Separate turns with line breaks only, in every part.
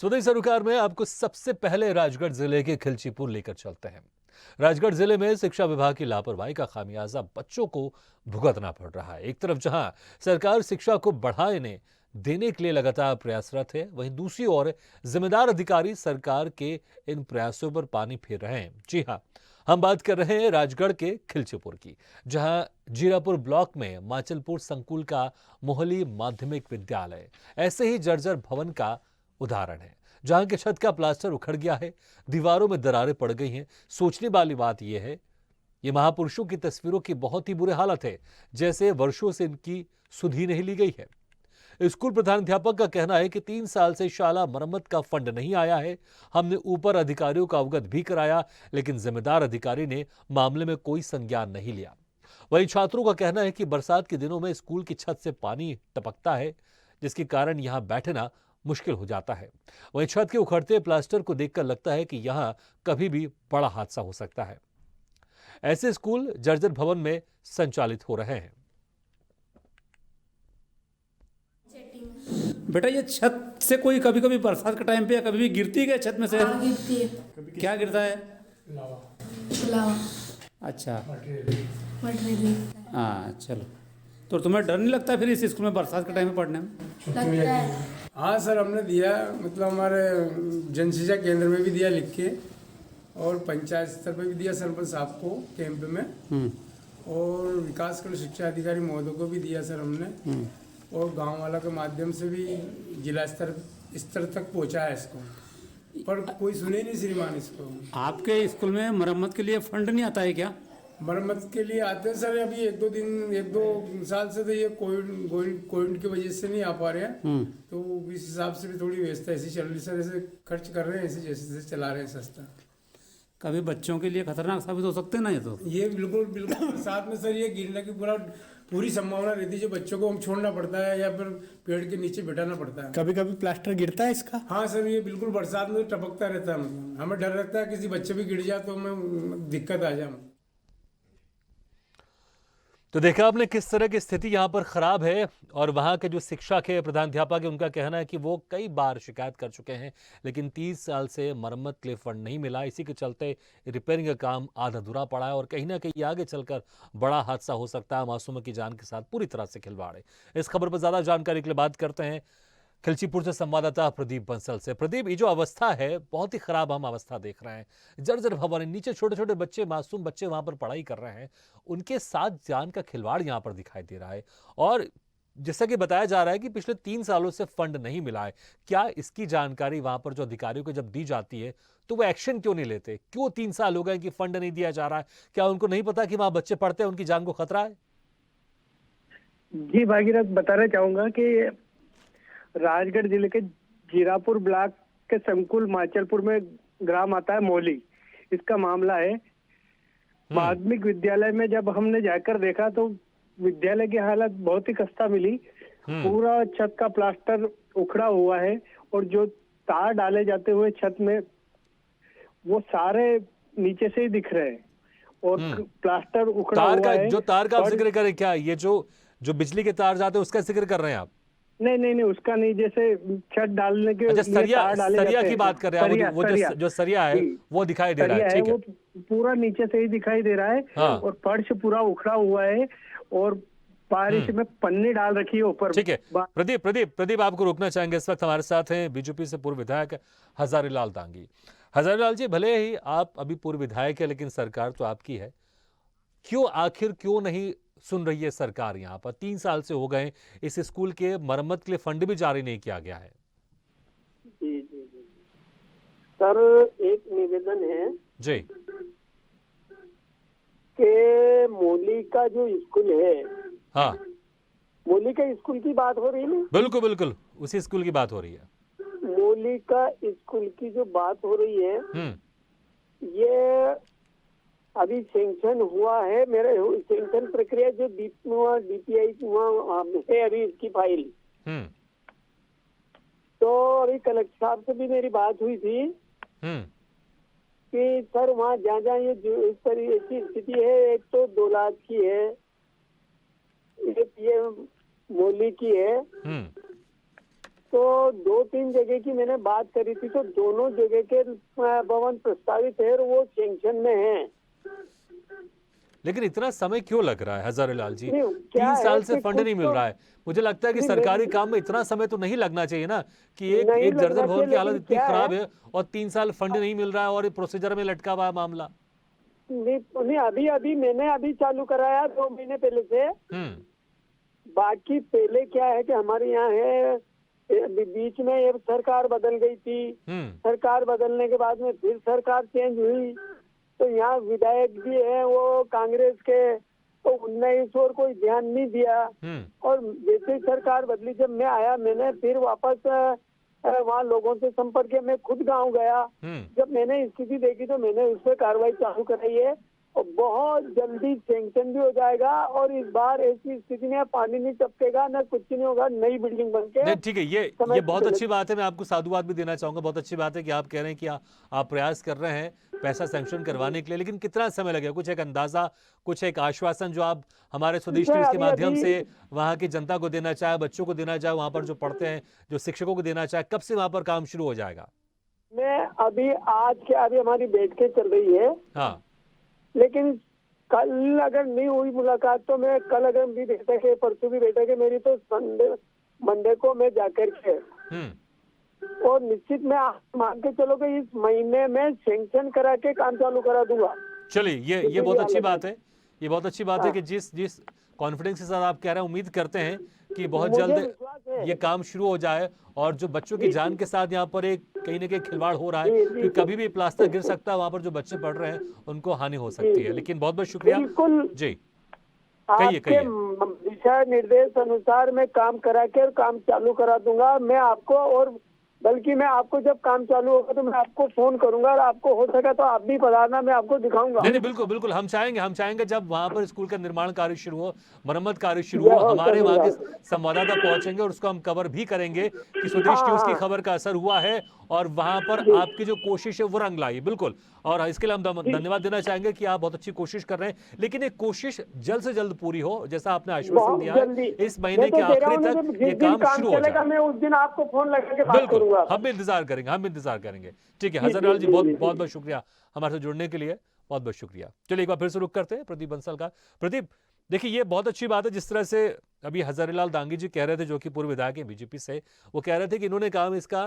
स्वदेश सरोकार में आपको सबसे पहले राजगढ़ जिले के खिलचीपुर लेकर चलते हैं। राजगढ़ जिले में शिक्षा विभाग की लापरवाही का खामियाजा बच्चों को भुगतना पड़ रहा है। एक तरफ जहां सरकार शिक्षा को बढ़ाने देने के लिए लगातार प्रयासरत है, वहीं दूसरी ओर जिम्मेदार अधिकारी सरकार के इन प्रयासों पर पानी फेर रहे हैं। जी हां, हम बात कर रहे हैं राजगढ़ के खिलचीपुर की, जहां जीरापुर ब्लॉक में माचलपुर संकुल का मोहली माध्यमिक विद्यालय ऐसे ही जर्जर भवन का उदाहरण है, जहां के छत का प्लास्टर उखड़ गया है, दीवारों में दरारें पड़ गई हैं। सोचने वाली बात यह है, ये महापुरुषों की तस्वीरों की बहुत ही बुरी हालत है, जैसे वर्षों से इनकी सुध ही नहीं ली गई है। स्कूल प्रधानाध्यापक का कहना है कि 3 साल से शाला मरम्मत का फंड नहीं आया है। हमने ऊपर अधिकारियों को अवगत भी कराया, लेकिन जिम्मेदार अधिकारी ने मामले में कोई संज्ञान नहीं लिया। वहीं छात्रों का कहना है कि बरसात के दिनों में स्कूल की छत से पानी टपकता है, जिसके कारण यहां बैठना मुश्किल हो जाता है। वहीं छत के उखड़ते प्लास्टर को देखकर लगता है कि यहां कभी भी बड़ा हादसा हो सकता है। ऐसे स्कूल जर्जर भवन में संचालित हो रहे हैं।
बेटा, ये छत से कोई कभी कभी बरसात के टाइम पे या कभी भी गिरती है क्या छत में से?
हाँ, गिरती है।
क्या गिरता है?
लावा।
अच्छा,
मटेरियल
हाँ, चलो। तो तुम्हें डर नहीं लगता फिर इस स्कूल में बरसात के टाइम में पढ़ने में?
लगता है।
हाँ सर, हमने दिया, मतलब हमारे जन शिक्षा केंद्र में भी दिया लिख के, और पंचायत स्तर पर भी दिया सरपंच साहब को कैंप में, और विकासखंड शिक्षा अधिकारी महोदय को भी दिया सर हमने, और गांव वाला के माध्यम से भी जिला स्तर तक पहुंचा है इसको, पर कोई सुने नहीं श्रीमान इसको।
आपके स्कूल में मरम्मत के लिए फंड नहीं आता है क्या?
मरम्मत के लिए आते हैं सर, अभी एक दो साल से तो ये कोविड की वजह से नहीं आ पा रहे हैं, तो इस हिसाब से भी थोड़ी व्यवस्था ऐसी चल रही सर, ऐसे खर्च कर रहे हैं, ऐसे जैसे चला रहे हैं संस्था।
कभी बच्चों के लिए खतरनाक साबित हो सकते हैं ना
ये बिल्कुल साथ में सर ये गिरने की पूरी संभावना रहती है, जो बच्चों को हम छोड़ना पड़ता है या फिर पेड़ के नीचे बिठाना पड़ता है।
कभी कभी प्लास्टर गिरता है इसका?
हाँ सर, ये बिल्कुल बरसात में टपकता रहता है, मतलब हमें डर रहता है किसी बच्चे भी गिर जाए तो हमें दिक्कत आ जाए।
तो देखा आपने किस तरह की स्थिति यहां पर खराब है, और वहां के जो शिक्षक है, प्रधानाध्यापक है, उनका कहना है कि वो कई बार शिकायत कर चुके हैं, लेकिन 30 साल से मरम्मत के लिए फंड नहीं मिला। इसी के चलते रिपेयरिंग का काम आधा अधूरा पड़ा है, और कहीं ना कहीं आगे चलकर बड़ा हादसा हो सकता है। मासूमों की जान के साथ पूरी तरह से खिलवाड़ है। इस खबर पर ज्यादा जानकारी के लिए बात करते हैं खिलचीपुर से संवाददाता प्रदीप बंसल से। प्रदीप, ये जो अवस्था है, बहुत ही खराब हम अवस्था देख रहे हैं। जर्जर भवन, नीचे छोटे छोटे बच्चे, मासूम बच्चे वहां पर पढ़ाई कर रहे हैं, उनके साथ जान का खिलवाड़ यहां पर दिखाई दे रहा है। और जैसा कि बताया जा रहा है कि पिछले 3 सालों से फंड नहीं मिला है। क्या इसकी जानकारी वहां पर जो अधिकारियों को जब दी जाती है तो वो एक्शन क्यों नहीं लेते? क्यों 3 साल हो गए कि फंड नहीं दिया जा रहा है? क्या उनको नहीं पता कि वहां बच्चे पढ़ते हैं, उनकी जान को खतरा है?
जी भागीरथ, बताना चाहूंगा कि राजगढ़ जिले के जीरापुर ब्लॉक के संकुल माचलपुर में ग्राम आता है मोहली, इसका मामला है। माध्यमिक विद्यालय में जब हमने जाकर देखा तो विद्यालय की हालत बहुत ही खस्ता मिली। पूरा छत का प्लास्टर उखड़ा हुआ है, और जो तार डाले जाते हुए छत में वो सारे नीचे से ही दिख रहे हैं, और प्लास्टर उखड़ा हुआ है।
जो तार का आप जिक्र करें, क्या ये जो बिजली के तार जाते हैं उसका जिक्र कर रहे हैं आप?
नहीं, उसका नहीं, जैसे छत डालने के
अच्छा, सरिया की बात कर रहे हैं आप? वो जो सरिया है वो दिखाई दे रहा है, ठीक है।
वो पूरा नीचे से ही दिखाई दे रहा है।
हाँ।
और फर्श पूरा उखड़ा हुआ है, और बारिश में पन्नी डाल रखी है ऊपर।
ठीक है प्रदीप, आपको रोकना चाहेंगे। इस वक्त हमारे साथ हैं बीजेपी से पूर्व विधायक हजारीलाल दांगी। हजारीलाल जी, भले ही आप अभी पूर्व विधायक है, लेकिन सरकार तो आपकी है। आखिर क्यों नहीं सुन रही है सरकार? यहाँ पर 3 साल से हो गए, इस स्कूल के मरम्मत के लिए फंड भी जारी नहीं किया गया है।
जी सर, एक निवेदन है
जी
कि मोली का जो स्कूल है,
हाँ,
मोली का स्कूल की बात हो रही है ना?
बिल्कुल उसी स्कूल की बात हो रही है।
मोली का स्कूल की जो बात हो रही है, ये अभी सैंक्शन हुआ है। मेरे सैंक्शन प्रक्रिया जो DPI है अभी इसकी फाइल। तो अभी कलेक्टर साहब से भी मेरी बात हुई थी कि सर वहाँ जहाँ ये जो इस तरह की स्थिति है, एक तो 2 लाख की है, एक ये मोली की है, तो 2-3 जगह की मैंने बात करी थी, तो दोनों जगह के भवन प्रस्तावित है और वो सैंक्शन में है।
लेकिन इतना समय क्यों लग रहा है हजारीलाल जी?
नहीं, क्या
3
है
साल से
कि
फंड
कुछ
नहीं मिल
तो-
रहा है। मुझे लगता है कि
नहीं,
सरकारी
मेरी-
काम में इतना समय तो नहीं लगना चाहिए ना, कि एक
नहीं
एक
लगना
जर्जर भवन
चाहिए,
की हालत
लेकिन
इतनी
क्या
खराब
है-
है और 3 साल फंड नहीं मिल रहा है और प्रोसीजर में लटका हुआ है मामला।
नहीं, अभी मैंने चालू कराया 2 महीने पहले से। बाकी पहले क्या है कि हमारे यहाँ है, बीच में ये सरकार बदल गई थी। सरकार बदलने के बाद में फिर सरकार चेंज हुई, तो यहाँ विधायक भी है वो कांग्रेस के, तो उनने इस ओर कोई ध्यान नहीं दिया। और जैसे ही सरकार बदली, जब मैं आया, मैंने फिर वापस वहाँ लोगों से संपर्क किया, मैं खुद गांव गया। जब मैंने स्थिति देखी तो मैंने उस पर कार्रवाई चालू कराई है और बहुत जल्दी सैंक्शन भी हो जाएगा। और इस बार ऐसी स्थिति में पानी नहीं टपकेगा, न कुछ नहीं होगा, नई बिल्डिंग बन के।
नहीं ठीक है, ये बहुत अच्छी बात है। मैं आपको साधुवाद भी देना चाहूंगा। बहुत अच्छी बात है कि आप कह रहे हैं कि आप प्रयास कर रहे हैं पैसा सैंक्शन करवाने के लिए, लेकिन कितना समय लगेगा? कुछ एक अंदाजा, कुछ एक आश्वासन जो आप हमारे स्वदेश न्यूज के माध्यम से वहां की जनता को देना चाहे, बच्चों को देना चाहे, वहां पर जो पढ़ते हैं, जो शिक्षकों को देना चाहे, कब से वहां पर काम शुरू हो जाएगा?
मैं अभी हमारी बैठकें चल रही है।
हाँ,
लेकिन कल अगर नहीं हुई मुलाकात तो मैं कल अगर भी बैठक है, परसों भी बैठक है मेरी, तो मंडे को मैं जाकर के और निश्चित मैं मान के चलो कि इस महीने में सैंक्शन करा के काम चालू करा दूंगा।
चलिए ये बहुत अच्छी बात है। ये बहुत अच्छी बात है कि जिस कॉन्फिडेंस के साथ आप कह रहे हैं, उम्मीद करते हैं कि बहुत
मुझे
जल्द
विश्वास है।
ये काम शुरू हो जाए। और जो बच्चों की जान के साथ यहाँ पर एक कहीं ना कहीं खिलवाड़ हो रहा है, कि कभी भी प्लास्टर गिर सकता है, वहां पर जो बच्चे पढ़ रहे हैं उनको हानि हो सकती है। लेकिन बहुत बहुत शुक्रिया
बिल्कुल
जी।
आपके दिशा निर्देश अनुसार मैं काम करा के और काम चालू करा दूंगा मैं आपको। और बल्कि मैं आपको जब काम चालू होगा तो मैं आपको फोन करूंगा, और आपको हो सका तो आप भी पधारना, मैं आपको दिखाऊंगा।
नहीं बिल्कुल बिल्कुल, हम चाहेंगे जब वहां पर स्कूल का निर्माण कार्य शुरू हो, मरम्मत कार्य शुरू हो, हमारे वहां के संवाददाता पहुंचेंगे और उसको हम कवर भी करेंगे कि स्वदेश न्यूज की खबर का असर हुआ है और वहां पर आपकी जो कोशिश है वो रंग लाई। बिल्कुल, और इसके लिए हम धन्यवाद देना चाहेंगे कि आप बहुत अच्छी कोशिश कर रहे हैं। लेकिन एक कोशिश जल्द से जल्द पूरी हो, जैसा आपने आश्वासन दिया है, इस महीने के आखिरी तक ये काम शुरू हो जाए।
मैं उस दिन आपको फोन लगा के बात करूंगा।
हम इंतजार करेंगे। ठीक है हजारीलाल जी, बहुत बहुत शुक्रिया हमारे साथ जुड़ने के लिए, बहुत बहुत शुक्रिया। चलिए एक बार फिर से रुक करते हैं प्रदीप बंसल का। प्रदीप, देखिए ये बहुत अच्छी बात है जिस तरह से अभी हजारीलाल दांगी जी कह रहे थे, जो कि पूर्व विधायक है बीजेपी से, वो कह रहे थे कि इन्होंने काम इसका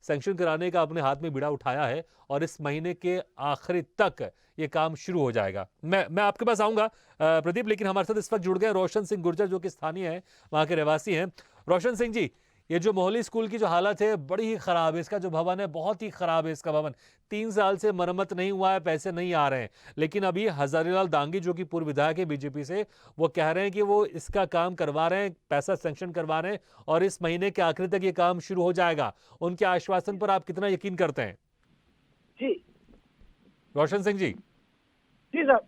सैंक्शन कराने का अपने हाथ में बीड़ा उठाया है और इस महीने के आखिरी तक ये काम शुरू हो जाएगा। मैं आपके पास आऊंगा प्रदीप, लेकिन हमारे साथ इस वक्त जुड़ गए रोशन सिंह गुर्जर, जो कि स्थानीय है, वहां के रहवासी हैं। रोशन सिंह जी, ये जो मोहाली स्कूल की जो हालत है बड़ी ही खराब है, इसका जो भवन है बहुत ही खराब है। इसका भवन 3 साल से मरम्मत नहीं हुआ है, पैसे नहीं आ रहे हैं। लेकिन अभी हजारीलाल दांगी, जो कि पूर्व विधायक है बीजेपी से, वो कह रहे हैं कि वो इसका काम करवा रहे हैं, पैसा सैंक्शन करवा रहे हैं और इस महीने के आखिर तक ये काम शुरू हो जाएगा। उनके आश्वासन पर आप कितना यकीन करते हैं?
जी
रोशन सिंह जी,
जी सर,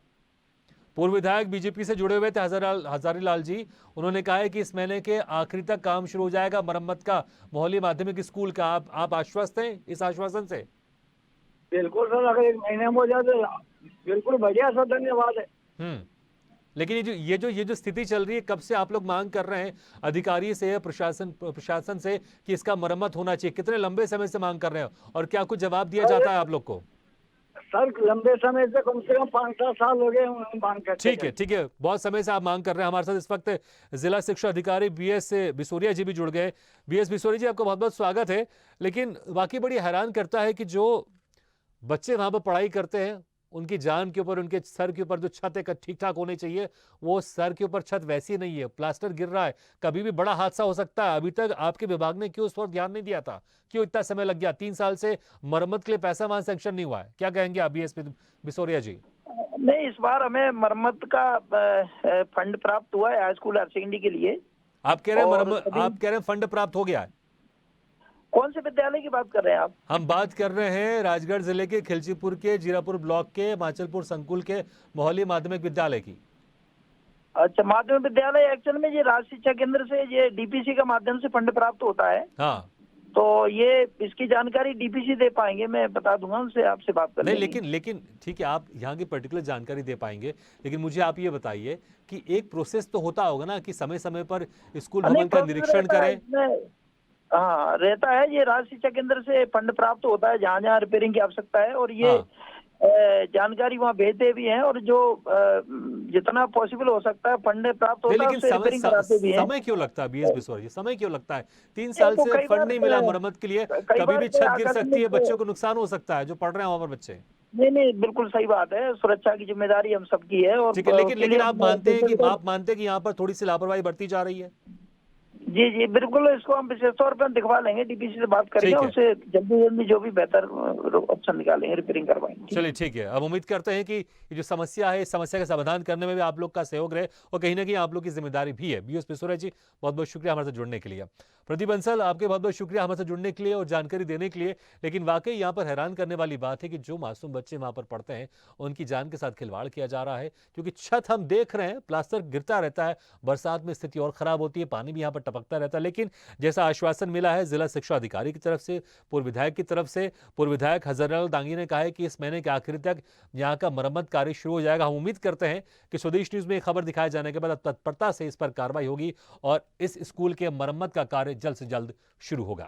पूर्व विधायक बीजेपी से जुड़े हुए थे हजारीलाल जी, उन्होंने कहा है कि इस महीने के आखिरी तक काम शुरू हो जाएगा मरम्मत का, मोहाली माध्यमिक स्कूल का। आप आश्वस्त हैं इस आश्वासन से?
बिल्कुल सर, अगर 1 महीने में हो जाए तो बिल्कुल बढ़िया सर, धन्यवाद है।
लेकिन ये जो स्थिति चल रही है, कब से आप लोग मांग कर रहे हैं अधिकारी से, प्रशासन से कि इसका मरम्मत होना चाहिए? कितने लंबे समय से मांग कर रहे हो और क्या कुछ जवाब दिया जाता है आप लोग को?
सर लंबे समय से, कम 5-7 साल हो गए मांग करते।
ठीक है, बहुत समय से आप मांग कर रहे हैं। हमारे साथ इस वक्त जिला शिक्षा अधिकारी BS बिसोरिया जी भी जुड़ गए। BS बिसोरिया जी, आपका बहुत बहुत स्वागत है। लेकिन वाकई बड़ी हैरान करता है कि जो बच्चे वहां पर पढ़ाई करते हैं, उनकी जान के ऊपर, उनके सर के ऊपर जो छत है ठीक ठाक होनी चाहिए, वो सर के ऊपर छत वैसी नहीं है, प्लास्टर गिर रहा है, कभी भी बड़ा हादसा हो सकता है। अभी तक आपके विभाग ने क्यों उस पर ध्यान नहीं दिया था? क्यों इतना समय लग गया? 3 साल से मरम्मत के लिए पैसा वहां सैंक्शन नहीं हुआ है। क्या कहेंगे आप BS बिसोरिया जी?
नहीं, इस बार हमें मरम्मत का फंड प्राप्त हुआ है हाई स्कूल हायर सेकेंडरी के लिए।
आप कह रहे हैं फंड प्राप्त हो गया है?
कौन से विद्यालय की बात कर रहे हैं आप?
हम बात कर रहे हैं राजगढ़ जिले के खिलचीपुर के, जीरापुर ब्लॉक के, माचलपुर संकुल के मोहाली माध्यमिक विद्यालय की।
अच्छा, माध्यमिक विद्यालय एक्चुअल में ये राज्य शिक्षा केंद्र से ये DPC का माध्यम से फंड प्राप्त होता है।
हाँ,
तो ये इसकी जानकारी DPC दे पाएंगे, मैं बता दूंगा उनसे, आपसे बात कर
नहीं, लेकिन ठीक है, आप यहाँ की पर्टिकुलर जानकारी दे पाएंगे, लेकिन मुझे आप ये बताइए कि एक प्रोसेस तो होता होगा ना कि समय समय पर स्कूल भवन का निरीक्षण करें।
हाँ रहता है, ये राज्य शिक्षा केंद्र से फंड प्राप्त होता है जहाँ जहाँ रिपेयरिंग की आवश्यकता है, और ये जानकारी वहाँ भेजते भी हैं, और जो जितना पॉसिबल हो सकता है फंड प्राप्त होता है
लेकिन
उससे रिपेयरिंग कराते भी हैं।
समय क्यों लगता है बीएस बिसोर जी, समय क्यों लगता है? 3 साल से फंड नहीं मिला मरम्मत के लिए, कभी भी छत गिर सकती है, बच्चों को नुकसान हो सकता है जो पढ़ रहे हैं वहां पर बच्चे।
नहीं नहीं, बिल्कुल सही बात है, सुरक्षा की जिम्मेदारी हम सबकी है। और
ठीक है, लेकिन आप मानते हैं कि यहाँ पर थोड़ी सी लापरवाही बरती जा रही है?
जी जी बिल्कुल, इसको हम विशेष तौर पर दिखवा लेंगे, डीपीसी से बात करेंगे, उससे जल्दी जल्दी जो भी बेहतर ऑप्शन निकालेंगे, रिपेयरिंग करवाएंगे।
चलिए ठीक है, अब उम्मीद करते हैं कि ये जो समस्या है, इस समस्या का समाधान करने में भी आप लोग का सहयोग रहे, और कहीं ना कहीं आप लोग की जिम्मेदारी भी है। बीएस बिसोरा जी, बहुत बहुत शुक्रिया हमारे साथ जुड़ने के लिए। प्रदीप बंसल, आपके बहुत बहुत शुक्रिया हमारे साथ जुड़ने के लिए और जानकारी देने के लिए। लेकिन वाकई यहाँ पर हैरान करने वाली बात है कि जो मासूम बच्चे वहाँ पर पढ़ते हैं उनकी जान के साथ खिलवाड़ किया जा रहा है, क्योंकि छत हम देख रहे हैं, प्लास्टर गिरता रहता है, बरसात में स्थिति और खराब होती है, पानी भी यहाँ पर टपकता रहता है। लेकिन जैसा आश्वासन मिला है जिला शिक्षा अधिकारी की तरफ से, पूर्व विधायक की तरफ से, पूर्व विधायक हजरलाल दांगी ने कहा है कि इस महीने के आखिर तक यहाँ का मरम्मत कार्य शुरू हो जाएगा। हम उम्मीद करते हैं कि स्वदेश न्यूज में खबर दिखाए जाने के बाद तत्परता से इस पर कार्रवाई होगी और इस स्कूल के मरम्मत का कार्य जल्द से जल्द शुरू होगा।